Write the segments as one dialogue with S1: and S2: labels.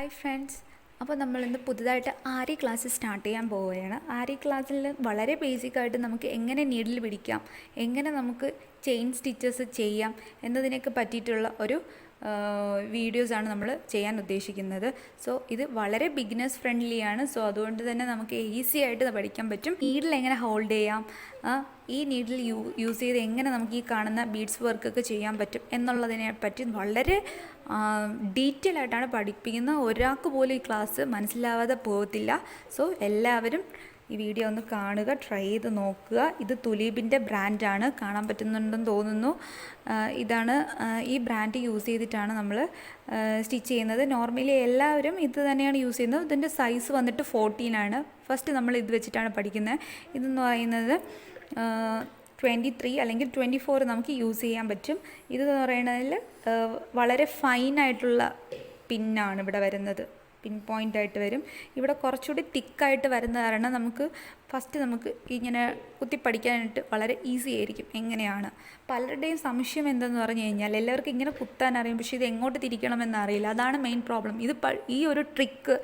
S1: Hi friends. അപ്പോൾ നമ്മളിന്ന് പുതുതായിട്ട് ആരി ക്ലാസ് സ്റ്റാർട്ട് ചെയ്യാൻ പോവുകയാണ്. ആരി ക്ലാസ്സിൽ വളരെ ബേസിക്കായിട്ട് നമുക്ക് എങ്ങനെ നീഡിൽ പിടിക്കാം, എങ്ങനെ നമുക്ക് ചെയിൻ സ്റ്റിച്ചസ് ചെയ്യാം എന്നതിനൊക്കെ പറ്റിയിട്ടുള്ള ഒരു വീഡിയോസാണ് നമ്മൾ ചെയ്യാൻ ഉദ്ദേശിക്കുന്നത്. സോ ഇത് വളരെ ബിഗിനേഴ്സ് ഫ്രണ്ട്ലിയാണ്. സോ അതുകൊണ്ട് തന്നെ നമുക്ക് ഈസി ആയിട്ട് പഠിക്കാൻ പറ്റും. നീഡിൽ എങ്ങനെ ഹോൾഡ് ചെയ്യാം, ഈ നീഡിൽ യൂസ് ചെയ്ത് എങ്ങനെ നമുക്ക് ഈ കാണുന്ന ബീഡ്സ് വർക്കൊക്കെ ചെയ്യാൻ പറ്റും എന്നുള്ളതിനെ പറ്റി വളരെ ഡീറ്റെയിൽ ആയിട്ടാണ് പഠിപ്പിക്കുന്നത്. ഒരാൾക്ക് പോലും ഈ ക്ലാസ് മനസ്സിലാവാതെ പോകത്തില്ല. സോ എല്ലാവരും ഈ വീഡിയോ ഒന്ന് കാണുക, ട്രൈ ചെയ്ത് നോക്കുക. ഇത് തുലീപിൻ്റെ ബ്രാൻഡാണ്, കാണാൻ പറ്റുന്നുണ്ടെന്ന് തോന്നുന്നു. ഇതാണ് ഈ ബ്രാൻഡ് യൂസ് ചെയ്തിട്ടാണ് നമ്മൾ സ്റ്റിച്ച് ചെയ്യുന്നത്. നോർമലി എല്ലാവരും ഇത് തന്നെയാണ് യൂസ് ചെയ്യുന്നത്. ഇതിൻ്റെ സൈസ് വന്നിട്ട് 14 ആണ്. ഫസ്റ്റ് നമ്മൾ ഇത് വെച്ചിട്ടാണ് പഠിക്കുന്നത്. ഇതെന്ന് പറയുന്നത് 23 അല്ലെങ്കിൽ 24 നമുക്ക് യൂസ് ചെയ്യാൻ പറ്റും. ഇതെന്ന് പറയുന്നതിൽ വളരെ ഫൈനായിട്ടുള്ള പിന്നാണ് ഇവിടെ വരുന്നത്. പിൻ പോയിൻ്റ് ആയിട്ട് വരും. ഇവിടെ കുറച്ചുകൂടി തിക്കായിട്ട് വരുന്ന കാരണം നമുക്ക് ഇങ്ങനെ കുത്തി പഠിക്കാനായിട്ട് വളരെ ഈസി ആയിരിക്കും. എങ്ങനെയാണ് പലരുടെയും സംശയം എന്തെന്ന് പറഞ്ഞു കഴിഞ്ഞാൽ, എല്ലാവർക്കും ഇങ്ങനെ കുത്താൻ അറിയും, പക്ഷേ ഇത് എങ്ങോട്ട് തിരിക്കണമെന്ന് അറിയില്ല. അതാണ് മെയിൻ പ്രോബ്ലം. ഈ ഒരു ട്രിക്ക്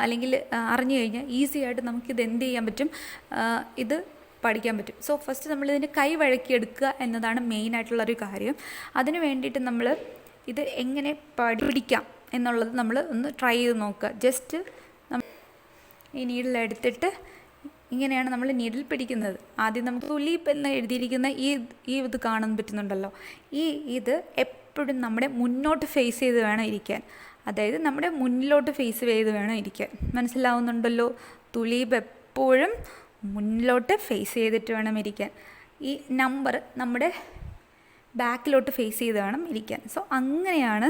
S1: അല്ലെങ്കിൽ അറിഞ്ഞു കഴിഞ്ഞാൽ ഈസി ആയിട്ട് നമുക്കിത് എന്ത് ചെയ്യാൻ പറ്റും, ഇത് പഠിക്കാൻ പറ്റും. സോ ഫസ്റ്റ് നമ്മളിതിൻ്റെ കൈ വഴക്കിയെടുക്കുക എന്നതാണ് മെയിനായിട്ടുള്ളൊരു കാര്യം. അതിന് വേണ്ടിയിട്ട് നമ്മൾ ഇത് എങ്ങനെ പിടിക്കാം എന്നുള്ളത് നമ്മൾ ഒന്ന് ട്രൈ ചെയ്ത് നോക്കുക. ജസ്റ്റ് ഈ നീഡിലെടുത്തിട്ട് ഇങ്ങനെയാണ് നമ്മൾ നീഡിൽ പിടിക്കുന്നത്. ആദ്യം നമുക്ക് തുലീപ് എന്ന് എഴുതിയിരിക്കുന്ന ഇത് കാണാൻ പറ്റുന്നുണ്ടല്ലോ. ഇത് എപ്പോഴും നമ്മുടെ മുന്നോട്ട് ഫേസ് ചെയ്ത് വേണം ഇരിക്കാൻ. അതായത് നമ്മുടെ മുന്നിലോട്ട് ഫേസ് ചെയ്ത് വേണം ഇരിക്കാൻ. മനസ്സിലാവുന്നുണ്ടല്ലോ? തുലീപ് എപ്പോഴും മുന്നിലോട്ട് ഫേസ് ചെയ്തിട്ട് വേണം ഇരിക്കാൻ. ഈ നമ്പർ നമ്മുടെ ബാക്കിലോട്ട് ഫേസ് ചെയ്ത് വേണം ഇരിക്കാൻ. സോ അങ്ങനെയാണ്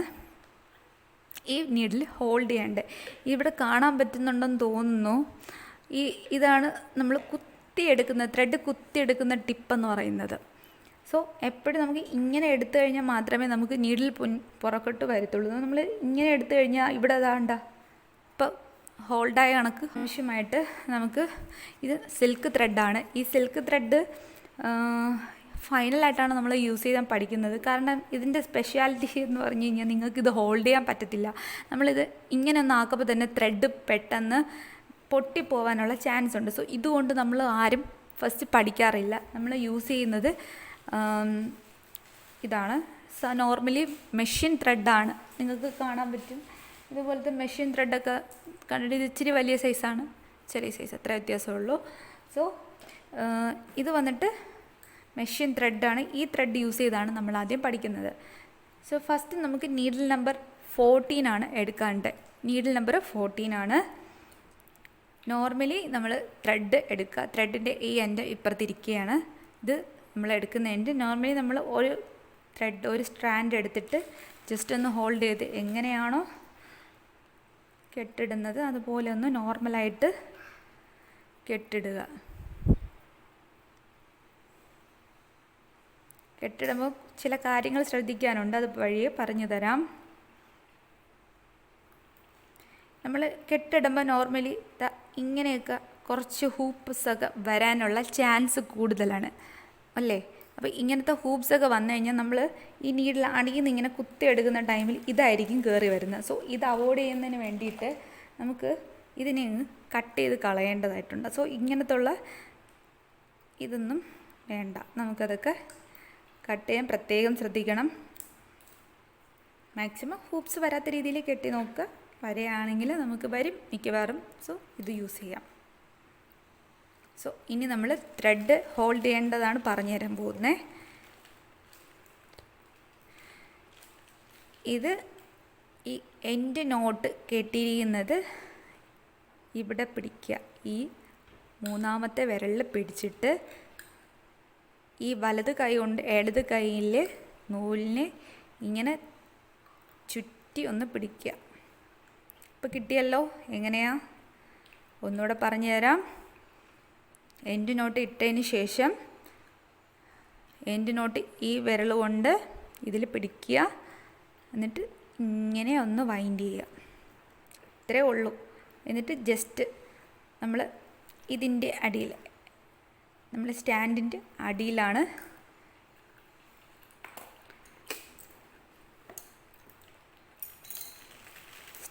S1: ഈ നീഡിൽ ഹോൾഡ് ചെയ്യേണ്ടത്. ഇവിടെ കാണാൻ പറ്റുന്നുണ്ടെന്ന് തോന്നുന്നു. ഇതാണ് നമ്മൾ ത്രെഡ് കുത്തിയെടുക്കുന്ന ടിപ്പെന്ന് പറയുന്നത്. സോ എപ്പോഴും നമുക്ക് ഇങ്ങനെ എടുത്തു കഴിഞ്ഞാൽ മാത്രമേ നമുക്ക് നീഡിൽ പുറകോട്ട് വരത്തുള്ളൂ. നമ്മൾ ഇങ്ങനെ എടുത്തു കഴിഞ്ഞാൽ ഇവിടെ അതാണ്ട ഇപ്പം ഹോൾഡായ കണക്ക്. ആവശ്യമായിട്ട് നമുക്ക് ഇത് സിൽക്ക് ത്രെഡാണ്. ഈ സിൽക്ക് ത്രെഡ് ഫൈനലായിട്ടാണ് നമ്മൾ യൂസ് ചെയ്യാൻ പഠിക്കുന്നത്. കാരണം ഇതിൻ്റെ സ്പെഷ്യാലിറ്റി എന്ന് പറഞ്ഞു കഴിഞ്ഞാൽ നിങ്ങൾക്കിത് ഹോൾഡ് ചെയ്യാൻ പറ്റത്തില്ല. നമ്മളിത് ഇങ്ങനെ ഒന്ന് ആക്കുമ്പോൾ തന്നെ ത്രെഡ് പെട്ടെന്ന് പൊട്ടിപ്പോവാനുള്ള ചാൻസ് ഉണ്ട്. സോ ഇതുകൊണ്ട് നമ്മൾ ആരും ഫസ്റ്റ് പഠിക്കാറില്ല. നമ്മൾ യൂസ് ചെയ്യുന്നത് ഇതാണ്. നോർമലി മെഷീൻ ത്രെഡാണ്. നിങ്ങൾക്ക് കാണാൻ പറ്റും. ഇതുപോലത്തെ മെഷീൻ ത്രെഡൊക്കെ കണ്ടിട്ട് ഇത് ഇച്ചിരി വലിയ സൈസാണ്, ചെറിയ സൈസ്, അത്ര വ്യത്യാസമുള്ളൂ. സോ ഇത് വന്നിട്ട് മെഷീൻ ത്രെഡാണ്. ഈ ത്രെഡ് യൂസ് ചെയ്താണ് നമ്മൾ ആദ്യം പഠിക്കുന്നത്. സോ ഫസ്റ്റ് നമുക്ക് നീഡിൽ നമ്പർ 14 ആണ് എടുക്കാണ്ട്. നീഡിൽ നമ്പർ 14 ആണ്. നോർമലി നമ്മൾ ത്രെഡ് എടുക്കുക. ത്രെഡിൻ്റെ ഈ എൻഡ് ഇപ്പുറത്തിരിക്കുകയാണ്. ഇത് നമ്മൾ എടുക്കുന്ന എൻഡ്. നോർമലി നമ്മൾ ഒരു സ്ട്രാൻഡ് എടുത്തിട്ട് ജസ്റ്റ് ഒന്ന് ഹോൾഡ് ചെയ്ത് എങ്ങനെയാണോ കെട്ടിടുന്നത് അതുപോലെ ഒന്ന് നോർമലായിട്ട് കെട്ടിടുക. കെട്ടിടുമ്പോൾ ചില കാര്യങ്ങൾ ശ്രദ്ധിക്കാനുണ്ട്, അത് വഴിയെ പറഞ്ഞു തരാം. നമ്മൾ കെട്ടിടുമ്പോൾ നോർമലി ഇങ്ങനെയൊക്കെ കുറച്ച് ഹൂപ്പ്സൊക്കെ വരാനുള്ള ചാൻസ് കൂടുതലാണ് അല്ലേ? അപ്പോൾ ഇങ്ങനത്തെ ഹൂപ്സൊക്കെ വന്നു കഴിഞ്ഞാൽ നമ്മൾ ഈ നീഡിൽ അടിയിൽ നിന്ന് ഇങ്ങനെ കുത്തിയെടുക്കുന്ന ടൈമിൽ ഇതായിരിക്കും കയറി വരുന്നത്. സോ ഇത് അവോയ്ഡ് ചെയ്യുന്നതിന് വേണ്ടിയിട്ട് നമുക്ക് ഇതിനെ കട്ട് ചെയ്ത് കളയേണ്ടതായിട്ടുണ്ട്. സോ ഇങ്ങനത്തുള്ള ഇതൊന്നും വേണ്ട. നമുക്കതൊക്കെ കട്ട് ചെയ്യാൻ പ്രത്യേകം ശ്രദ്ധിക്കണം. മാക്സിമം ഹൂപ്സ് വരാത്ത രീതിയിൽ കെട്ടി നോക്കുക. വരെയാണെങ്കിൽ നമുക്ക് വരും മിക്കവാറും. സോ ഇത് യൂസ് ചെയ്യാം. സോ ഇനി നമ്മൾ ത്രെഡ് ഹോൾഡ് ചെയ്യേണ്ടതാണ് പറഞ്ഞു തരാൻ പോകുന്നത്. ഇത് ഈ എൻഡ് നോട്ട് കെട്ടിയിരിക്കുന്നത് ഇവിടെ പിടിക്കുക. ഈ മൂന്നാമത്തെ വിരലിൽ പിടിച്ചിട്ട് ഈ വലത് കൈ കൊണ്ട് ഇടത് കൈയിൽ നൂലിനെ ഇങ്ങനെ ചുറ്റി ഒന്ന് പിടിക്കുക. ഇപ്പോൾ കിട്ടിയല്ലോ? എങ്ങനെയാ ഒന്നുകൂടെ പറഞ്ഞു തരാം. എൻഡ് നോട്ട് ഇട്ടതിന് ശേഷം എൻഡ് നോട്ട് ഈ വിരൽ കൊണ്ട് ഇതിൽ പിടിക്കുക. എന്നിട്ട് ഇങ്ങനെ ഒന്ന് വൈൻഡ് ചെയ്യുക. ഇത്രയേ ഉള്ളൂ. എന്നിട്ട് ജസ്റ്റ് നമ്മൾ ഇതിൻ്റെ അടിയിൽ, നമ്മൾ സ്റ്റാൻഡിൻ്റെ അടിയിലാണ്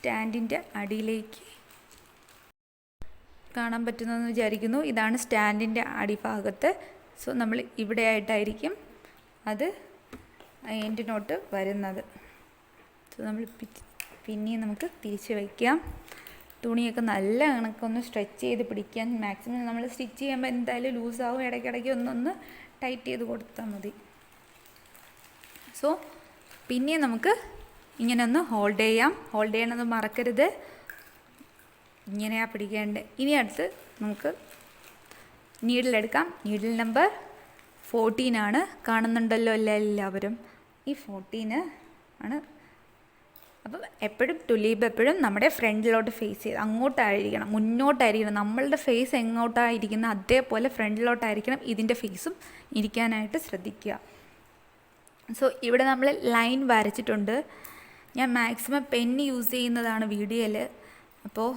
S1: സ്റ്റാൻഡിൻ്റെ അടിയിലേക്ക് കാണാൻ പറ്റുന്നതെന്ന് വിചാരിക്കുന്നു. ഇതാണ് സ്റ്റാൻഡിൻ്റെ അടിഭാഗത്ത്. സോ നമ്മൾ ഇവിടെ ആയിട്ടായിരിക്കും അത് എൻഡ് നോട്ട് വരുന്നത്. സോ നമ്മൾ പിന്നെയും നമുക്ക് തിരിച്ച് വയ്ക്കാം. തുണിയൊക്കെ നല്ല കണക്കൊന്ന് സ്ട്രെച്ച് ചെയ്ത് പിടിക്കാൻ മാക്സിമം നമ്മൾ സ്റ്റിച്ച് ചെയ്യുമ്പോൾ എന്തായാലും ലൂസാവും. ഇടയ്ക്കിടയ്ക്ക് ഒന്നൊന്ന് ടൈറ്റ് ചെയ്ത് കൊടുത്താൽ മതി. സോ പിന്നെയും നമുക്ക് ഇങ്ങനെ ഒന്ന് ഹോൾഡ് ചെയ്യാം. ഹോൾഡ് ചെയ്യണമെന്ന് മറക്കരുത്. ഇങ്ങനെയാണ് പിടിക്കേണ്ടത്. ഇനി അടുത്ത് നമുക്ക് നീഡിലെടുക്കാം. നീഡിൽ നമ്പർ 14 ആണ്. കാണുന്നുണ്ടല്ലോ എല്ലാവരും. ഈ 14 ആണ്. അപ്പം എപ്പോഴും തുലീപ് എപ്പോഴും നമ്മുടെ ഫ്രണ്ടിലോട്ട് ഫേസ് ചെയ്ത് അങ്ങോട്ടായിരിക്കണം, മുന്നോട്ടായിരിക്കണം. നമ്മളുടെ ഫേസ് എങ്ങോട്ടായിരിക്കുന്നത് അതേപോലെ ഫ്രണ്ടിലോട്ടായിരിക്കണം ഇതിൻ്റെ ഫേസും ഇരിക്കാനായിട്ട് ശ്രദ്ധിക്കുക. സോ ഇവിടെ നമ്മൾ ലൈൻ വരച്ചിട്ടുണ്ട്. ഞാൻ മാക്സിമം പെന്ന് യൂസ് ചെയ്യുന്നതാണ് വീഡിയോയിൽ. അപ്പോൾ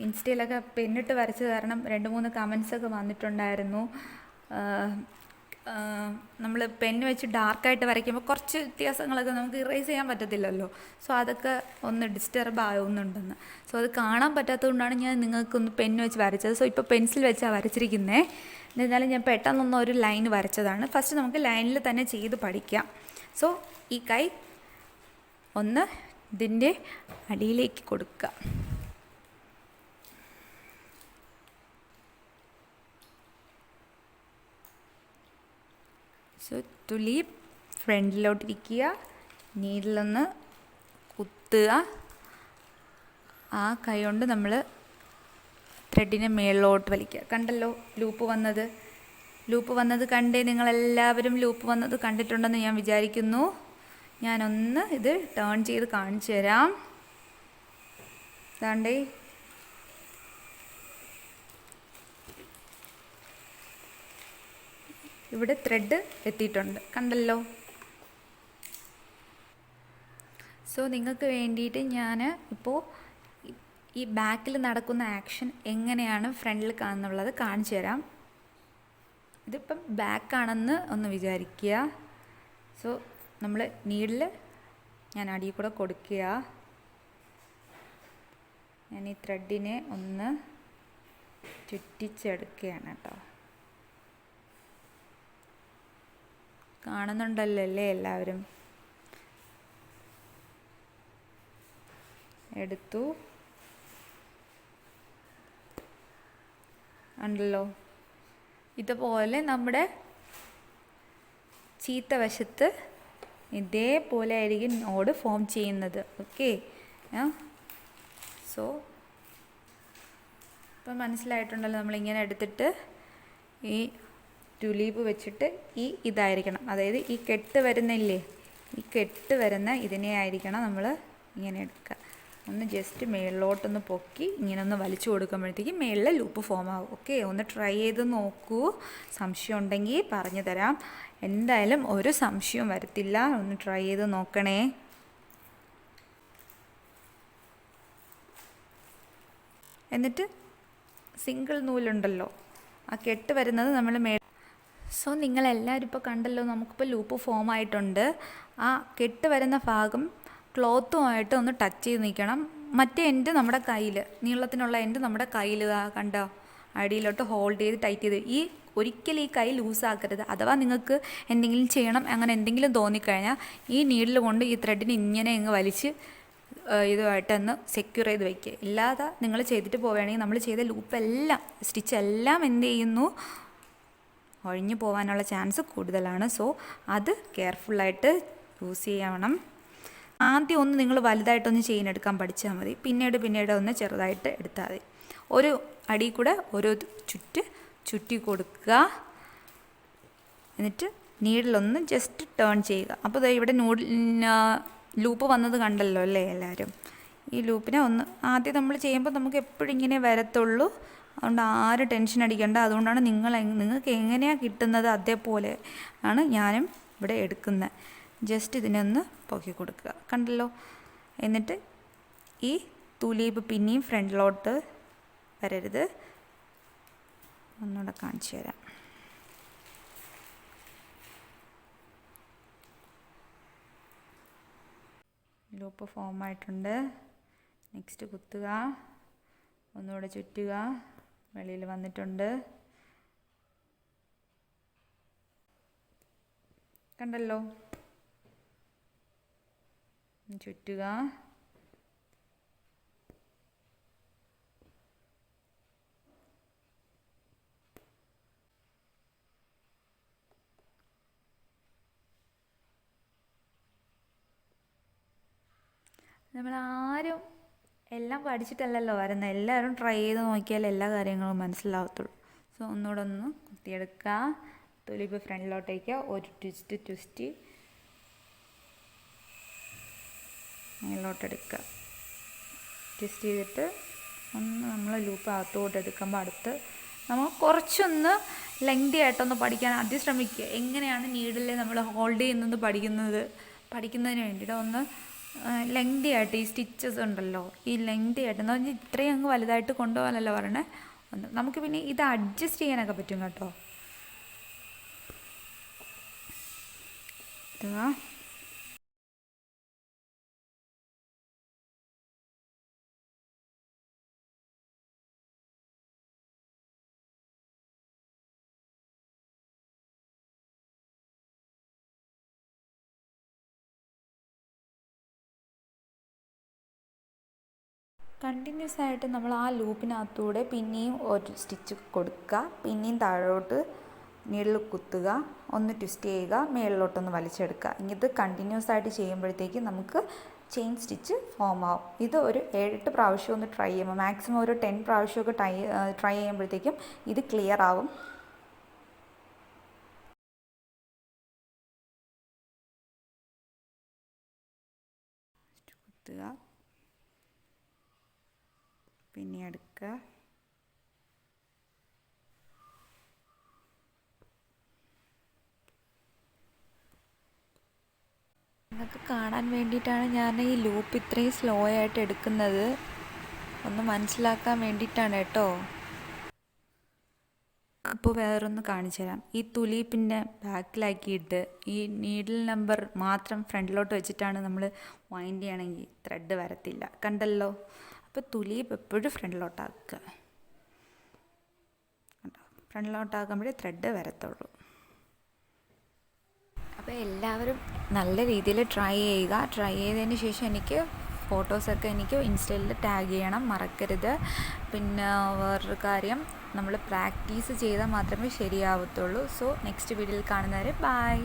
S1: ഇൻസ്റ്റയിലൊക്കെ പെന്നിട്ട് വരച്ച് കാരണം 2-3 കമൻസൊക്കെ വന്നിട്ടുണ്ടായിരുന്നു. നമ്മൾ പെന്ന് വെച്ച് ഡാർക്കായിട്ട് വരയ്ക്കുമ്പോൾ കുറച്ച് വ്യത്യാസങ്ങളൊക്കെ നമുക്ക് ഇറേസ് ചെയ്യാൻ പറ്റത്തില്ലല്ലോ. സോ അതൊക്കെ ഒന്ന് ഡിസ്റ്റർബ് ആവുന്നുണ്ടെന്ന്. സോ അത് കാണാൻ പറ്റാത്തതുകൊണ്ടാണ് ഞാൻ നിങ്ങൾക്കൊന്ന് പെന്ന് വെച്ച് വരച്ചത്. സോ ഇപ്പോൾ പെൻസിൽ വെച്ചാണ് വരച്ചിരിക്കുന്നത്. എന്നാലും ഞാൻ പെട്ടെന്നൊന്ന് ഒരു ലൈൻ വരച്ചതാണ്. ഫസ്റ്റ് നമുക്ക് ലൈനിൽ തന്നെ ചെയ്ത് പഠിക്കാം. സോ ഈ കൈ ഒന്ന് ഇതിൻ്റെ അടിയിലേക്ക് കൊടുക്കുക. സോ തുലീപ് ഫ്രണ്ടിലോട്ടിരിക്കുക. നീഡിലൊന്ന് കുത്തുക. ആ കൈ കൊണ്ട് നമ്മൾ ത്രെഡിനെ മേളിലോട്ട് വലിക്കുക. കണ്ടല്ലോ ലൂപ്പ് വന്നത്. ലൂപ്പ് വന്നത് കണ്ടേ? നിങ്ങളെല്ലാവരും ലൂപ്പ് വന്നത് കണ്ടിട്ടുണ്ടെന്ന് ഞാൻ വിചാരിക്കുന്നു. ഞാനൊന്ന് ഇത് ടേൺ ചെയ്ത് കാണിച്ചു തരാം. ഇതാണ്ടേ, ഇവിടെ ത്രെഡ് എത്തിയിട്ടുണ്ട്. കണ്ടല്ലോ. സോ നിങ്ങൾക്ക് വേണ്ടിയിട്ട് ഞാൻ ഇപ്പോൾ ഈ ബാക്കിൽ നടക്കുന്ന ആക്ഷൻ എങ്ങനെയാണ് ഫ്രണ്ടിൽ കാണുന്നുള്ളത് കാണിച്ചു തരാം. ഇതിപ്പം ബാക്കാണെന്ന് ഒന്ന് വിചാരിക്കുക. സോ നമ്മൾ നീഡിൽ ഞാൻ അടിയിൽ കൂടെ കൊടുക്കുക. ഞാൻ ഈ ത്രെഡിനെ ഒന്ന് ചുറ്റിച്ചെടുക്കുകയാണ് കേട്ടോ. കാണുന്നുണ്ടല്ലോ അല്ലേ എല്ലാവരും? എടുത്തു. ഉണ്ടല്ലോ. ഇതുപോലെ നമ്മുടെ ചീത്ത വശത്ത് ഇതേപോലെ ആയിരിക്കും നോഡ് ഫോം ചെയ്യുന്നത്. ഓക്കെ. സോ ഇപ്പം മനസ്സിലായിട്ടുണ്ടല്ലോ. നമ്മളിങ്ങനെ എടുത്തിട്ട് ഈ തുലീപ് വെച്ചിട്ട് ഇതായിരിക്കണം, അതായത് ഈ കെട്ട് വരുന്നില്ലേ, ഈ കെട്ട് വരുന്ന ഇതിനെ ആയിരിക്കണം നമ്മൾ ഇങ്ങനെ എടുക്കുക. ഒന്ന് ജസ്റ്റ് മേളിലോട്ടൊന്ന് പൊക്കി ഇങ്ങനെ ഒന്ന് വലിച്ചു കൊടുക്കുമ്പോഴത്തേക്കും മേളിൽ ലൂപ്പ് ഫോം ആവും. ഓക്കെ. ഒന്ന് ട്രൈ ചെയ്ത് നോക്കൂ. സംശയം ഉണ്ടെങ്കിൽ പറഞ്ഞു തരാം. എന്തായാലും ഒരു സംശയവും വരത്തില്ല. ഒന്ന് ട്രൈ ചെയ്ത് നോക്കണേ. എന്നിട്ട് സിംഗിൾ നൂലുണ്ടല്ലോ, ആ കെട്ട് വരുന്നത് നമ്മൾ സോ നിങ്ങളെല്ലാവരും ഇപ്പോൾ കണ്ടല്ലോ, നമുക്കിപ്പോൾ ലൂപ്പ് ഫോം ആയിട്ടുണ്ട്. ആ കെട്ട് വരുന്ന ഭാഗം ക്ലോത്തുമായിട്ട് ഒന്ന് ടച്ച് ചെയ്ത് നിൽക്കണം. മറ്റേ എൻഡ് നമ്മുടെ കയ്യിൽ, നീളത്തിനുള്ള എൻഡ് നമ്മുടെ കയ്യിൽ കണ്ടോ, അടിയിലോട്ട് ഹോൾഡ് ചെയ്ത് ടൈറ്റ് ചെയ്ത് ഒരിക്കലും ഈ കൈ ലൂസാക്കരുത്. അഥവാ നിങ്ങൾക്ക് എന്തെങ്കിലും ചെയ്യണം അങ്ങനെ എന്തെങ്കിലും തോന്നിക്കഴിഞ്ഞാൽ ഈ നീഡിൽ കൊണ്ട് ഈ ത്രെഡിന് ഇങ്ങനെ അങ്ങ് വലിച്ച് ഇതുമായിട്ടൊന്ന് സെക്യൂർ ചെയ്ത് വയ്ക്കുക. ഇല്ലാതെ നിങ്ങൾ ചെയ്തിട്ട് പോവുകയാണെങ്കിൽ നമ്മൾ ചെയ്ത ലൂപ്പെല്ലാം സ്റ്റിച്ചെല്ലാം എന്ത് ചെയ്യുന്നു, ഒഴിഞ്ഞു പോകാനുള്ള ചാൻസ് കൂടുതലാണ്. സോ അത് കെയർഫുള്ളായിട്ട് യൂസ് ചെയ്യണം. ആദ്യം ഒന്ന് നിങ്ങൾ വലുതായിട്ടൊന്ന് ചെയിൻ എടുക്കാൻ പഠിച്ചാൽ മതി. പിന്നീട് ഒന്ന് ചെറുതായിട്ട് എടുത്താൽ മതി. ഒരു അടി കൂടെ ഓരോ ചുറ്റി കൊടുക്കുക. എന്നിട്ട് നീഡിലൊന്ന് ജസ്റ്റ് ടേൺ ചെയ്യുക. അപ്പോൾ ഇവിടെ ലൂപ്പ് വന്നത് കണ്ടല്ലോ അല്ലേ എല്ലാവരും? ഈ ലൂപ്പിനെ ഒന്ന് ആദ്യം നമ്മൾ ചെയ്യുമ്പോൾ നമുക്ക് എപ്പോഴും ഇങ്ങനെ വരത്തുള്ളൂ. അതുകൊണ്ട് ആരും ടെൻഷൻ അടിക്കേണ്ട. അതുകൊണ്ടാണ് നിങ്ങൾക്ക് എങ്ങനെയാണ് കിട്ടുന്നത് അതേപോലെ ആണ് ഞാനും ഇവിടെ എടുക്കുന്നത്. ജസ്റ്റ് ഇതിനെ ഒന്ന് പൊക്കി കൊടുക്കുക. കണ്ടല്ലോ. എന്നിട്ട് ഈ തുലീപ് പിന്നെയും ഫ്രണ്ടിലോട്ട് വരരുത്. ഒന്നുകൂടെ കാണിച്ചു തരാം. ലൂപ്പ് ഫോം ആയിട്ടുണ്ട്. നെക്സ്റ്റ് കുത്തുക, ഒന്നുകൂടെ ചുറ്റുക, വെളിയിൽ വന്നിട്ടുണ്ട്, കണ്ടല്ലോ. ചുറ്റുക, നമ്മളാരും എല്ലാം പഠിച്ചിട്ടല്ലല്ലോ വരുന്നത്, എല്ലാവരും ട്രൈ ചെയ്ത് നോക്കിയാൽ എല്ലാ കാര്യങ്ങളും മനസ്സിലാവത്തുള്ളൂ. സോ ഒന്നുകൂടെ ഒന്ന് കുത്തിയെടുക്കുക, തുലിപ്പ് ഫ്രണ്ടിലോട്ടേക്ക് ഒരു ട്വിസ്റ്റ് മേലോട്ടെടുക്കുക, ട്വിസ്റ്റ് ചെയ്തിട്ട് ഒന്ന് നമ്മൾ ലൂപ്പ് അകത്തോട്ട് എടുക്കുമ്പോൾ അടുത്ത് നമ്മൾ കുറച്ചൊന്ന് ലെങ്തി ആയിട്ടൊന്ന് പഠിക്കാൻ ആദ്യം ശ്രമിക്കുക. എങ്ങനെയാണ് നീഡിൽ നമ്മൾ ഹോൾഡ് ചെയ്യുന്നത് പഠിക്കുന്നതിന് വേണ്ടിയിട്ട് ഒന്ന് ലെങ്തി ആയിട്ട് ഈ സ്റ്റിച്ചസ് ഉണ്ടല്ലോ, ഈ ലെങ്തി ആയിട്ട് എന്ന് പറഞ്ഞാൽ ഇത്രയും അങ്ങ് വലുതായിട്ട് കൊണ്ടുപോകാനല്ലോ പറയണേ. നമുക്ക് പിന്നെ ഇത് അഡ്ജസ്റ്റ് ചെയ്യാനൊക്കെ പറ്റും കേട്ടോ. കണ്ടിന്യൂസ് ആയിട്ട് നമ്മൾ ആ ലൂപ്പിനകത്തൂടെ പിന്നെയും ഒരു സ്റ്റിച്ച് കൊടുക്കുക, പിന്നെയും താഴോട്ട് നീഡിൽ കുത്തുക, ഒന്ന് ട്വിസ്റ്റ് ചെയ്യുക, മേളിലോട്ടൊന്ന് വലിച്ചെടുക്കുക. ഇത് കണ്ടിന്യൂസ് ആയിട്ട് ചെയ്യുമ്പോഴത്തേക്ക് നമുക്ക് ചെയിൻ സ്റ്റിച്ച് ഫോം ആവും. ഇത് ഒരു 7-8 പ്രാവശ്യം ഒന്ന് ട്രൈ ചെയ്യുമ്പോൾ, മാക്സിമം ഒരു 10 പ്രാവശ്യമൊക്കെ ട്രൈ ചെയ്യുമ്പോഴത്തേക്കും ഇത് ക്ലിയർ ആവും. കുത്തുക, പിന്നെ എടുക്കുക, നിങ്ങൾക്ക് കാണാൻ വേണ്ടിയിട്ടാണ് ഞാൻ ഈ ലൂപ്പ് ഇത്രയും സ്ലോ ആയിട്ട് എടുക്കുന്നത്, ഒന്ന് മനസ്സിലാക്കാൻ വേണ്ടിയിട്ടാണ് കേട്ടോ. അപ്പോൾ വേറൊന്ന് കാണിച്ചു തരാം. ഈ തുലീപ്പിൻ്റെ ബാക്കിലാക്കിയിട്ട് ഈ നീഡിൽ നമ്പർ മാത്രം ഫ്രണ്ടിലോട്ട് വെച്ചിട്ടാണ് നമ്മൾ വൈൻഡ് ചെയ്യണമെങ്കിൽ ത്രെഡ് വരത്തില്ല, കണ്ടല്ലോ. അപ്പോൾ തുലീപ്പ് എപ്പോഴും ഫ്രണ്ടിലോട്ടാക്കുക, കണ്ടോ, ഫ്രണ്ടിലോട്ടാക്കുമ്പോഴേ ത്രെഡ് വരത്തുള്ളൂ. അപ്പോൾ എല്ലാവരും നല്ല രീതിയിൽ ട്രൈ ചെയ്യുക. ട്രൈ ചെയ്തതിന് ശേഷം എനിക്ക് ഫോട്ടോസൊക്കെ എനിക്ക് ഇൻസ്റ്റയിൽ ടാഗ് ചെയ്യണം, മറക്കരുത്. പിന്നെ വേറൊരു കാര്യം, നമ്മൾ പ്രാക്ടീസ് ചെയ്താൽ മാത്രമേ ശരിയാവത്തുള്ളൂ. സോ നെക്സ്റ്റ് വീഡിയോയിൽ കാണുന്നവരെ ബൈ.